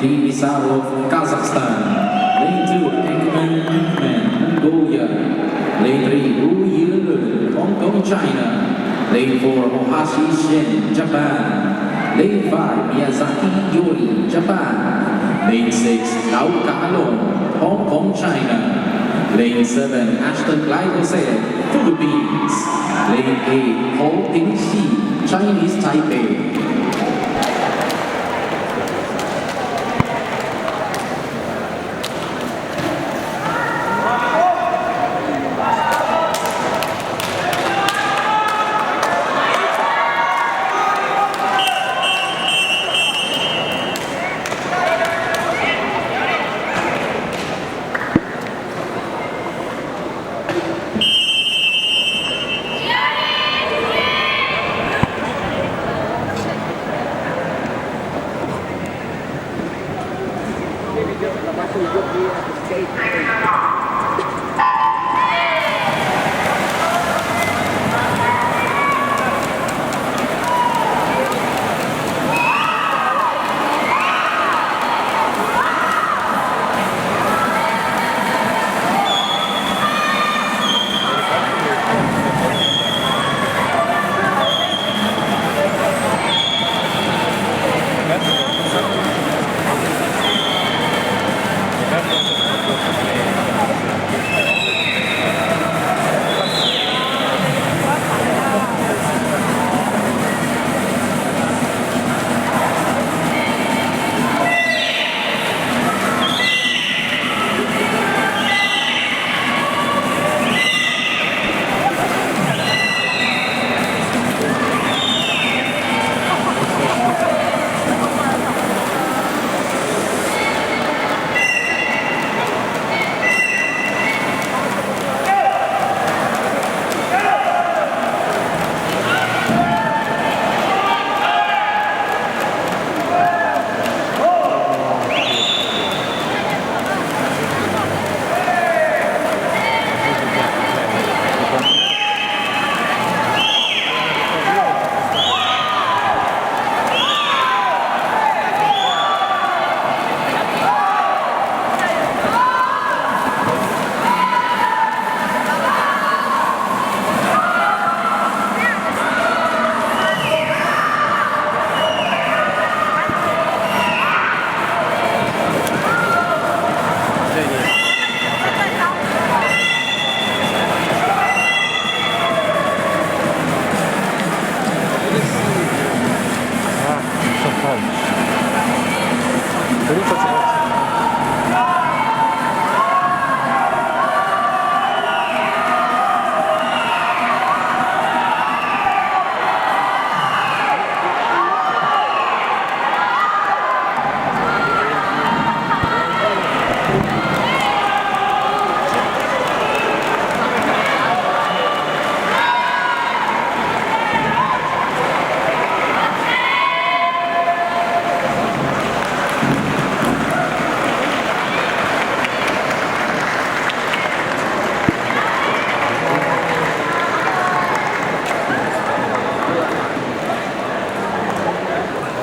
Team Misarov, Kazakhstan. Lane 2, Ekman Mongolia. Lane 3, Wu Yilun, Hong Kong, China. Lane 4, Ohashi Shen, Japan. Lane 5, Miyazaki Yori, Japan. Lane 6, Lau Kalong, Hong Kong, China. Lane 7, Ashton Glycoside, Philippines. Lane 8, Ho Ping Xi, Chinese Taipei. 그러니까